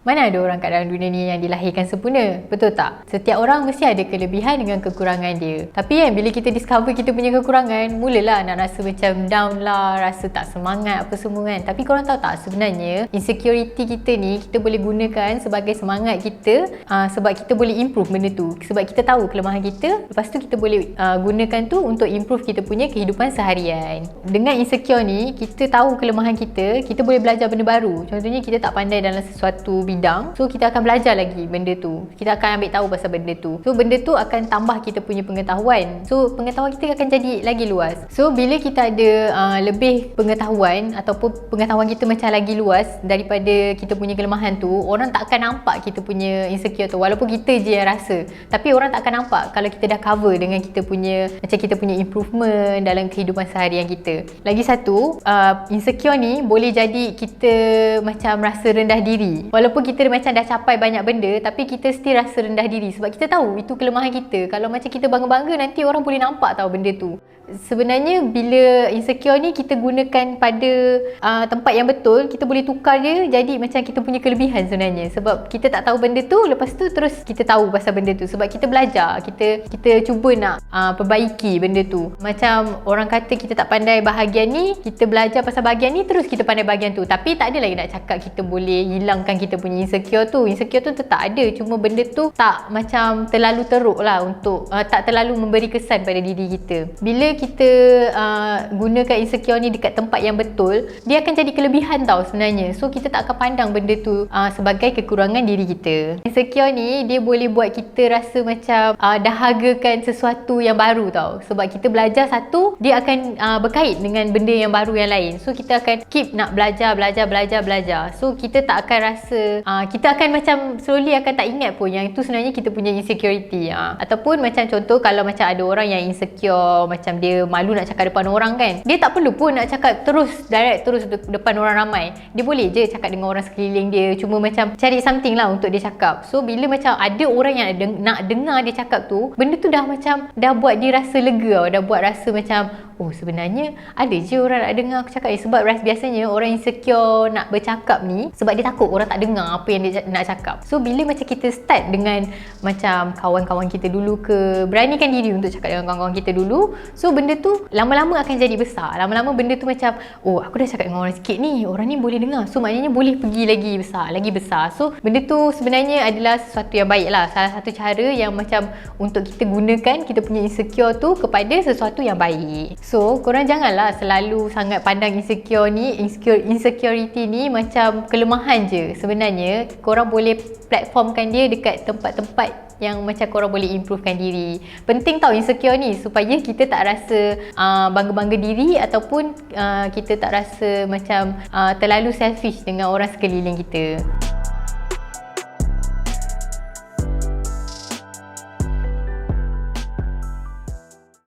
Mana ada orang kat dalam dunia ni yang dilahirkan sempurna? Betul tak? Setiap orang mesti ada kelebihan dengan kekurangan dia. Tapi kan bila kita discover kita punya kekurangan, mulalah nak rasa macam down lah, rasa tak semangat apa semua kan. Tapi korang tahu tak sebenarnya insecurity kita ni kita boleh gunakan sebagai semangat kita, sebab kita boleh improve benda tu. Sebab kita tahu kelemahan kita, lepas tu kita boleh gunakan tu untuk improve kita punya kehidupan seharian. Dengan insecure ni, kita tahu kelemahan kita boleh belajar benda baru. Contohnya kita tak pandai dalam sesuatu bidang, so kita akan belajar lagi benda tu, kita akan ambil tahu pasal benda tu, so benda tu akan tambah kita punya pengetahuan, so pengetahuan kita akan jadi lagi luas. So bila kita ada lebih pengetahuan ataupun pengetahuan kita macam lagi luas daripada kita punya kelemahan tu, orang tak akan nampak kita punya insecure tu, walaupun kita je yang rasa, tapi orang tak akan nampak kalau kita dah cover dengan kita punya macam kita punya improvement dalam kehidupan seharian kita. Lagi satu, insecure ni boleh jadi kita macam rasa rendah diri, walaupun kita macam dah capai banyak benda, tapi kita still rasa rendah diri sebab kita tahu itu kelemahan kita. Kalau macam kita bangga-bangga, nanti orang boleh nampak tahu benda tu. Sebenarnya bila insecure ni kita gunakan pada tempat yang betul, kita boleh tukar dia jadi macam kita punya kelebihan sebenarnya. Sebab kita tak tahu benda tu, lepas tu terus kita tahu pasal benda tu sebab kita belajar, kita cuba nak perbaiki benda tu. Macam orang kata kita tak pandai bahagian ni, kita belajar pasal bahagian ni, terus kita pandai bahagian tu. Tapi tak ada lagi nak cakap kita boleh hilangkan kita punya insecure tu. Insecure tu tetap ada, cuma benda tu tak macam terlalu teruk lah, untuk tak terlalu memberi kesan pada diri kita. Bila kita gunakan insecure ni dekat tempat yang betul, dia akan jadi kelebihan tau sebenarnya. So kita tak akan pandang benda tu sebagai kekurangan diri kita. Insecure ni dia boleh buat kita rasa macam dahagakan sesuatu yang baru tau. Sebab kita belajar satu, dia akan berkait dengan benda yang baru yang lain. So kita akan keep nak belajar. So kita tak akan rasa, kita akan macam slowly akan tak ingat pun yang itu sebenarnya kita punya insecurity. Ataupun macam contoh, kalau macam ada orang yang insecure, macam dia malu nak cakap depan orang kan, dia tak perlu pun nak cakap terus depan orang ramai. Dia boleh je cakap dengan orang sekeliling dia, cuma macam cari something lah untuk dia cakap. So bila macam ada orang yang nak dengar dia cakap tu, benda tu dah macam dah buat dia rasa lega, dah buat rasa macam oh sebenarnya ada je orang nak dengar aku cakap ni. Sebab biasanya orang insecure nak bercakap ni sebab dia takut orang tak dengar apa yang dia nak cakap. So bila macam kita start dengan macam kawan-kawan kita dulu ke, beranikan diri untuk cakap dengan kawan-kawan kita dulu, so benda tu lama-lama akan jadi besar. Lama-lama benda tu macam oh aku dah cakap dengan orang sikit ni, orang ni boleh dengar, so maknanya boleh pergi lagi besar. So benda tu sebenarnya adalah sesuatu yang baik lah. Salah satu cara yang macam untuk kita gunakan kita punya insecure tu kepada sesuatu yang baik. So korang janganlah selalu sangat pandang insecurity ni macam kelemahan je. Sebenarnya korang boleh platformkan dia dekat tempat-tempat yang macam korang boleh improvekan diri. Penting tau insecure ni supaya kita tak rasa bangga-bangga diri, ataupun kita tak rasa macam terlalu selfish dengan orang sekeliling kita.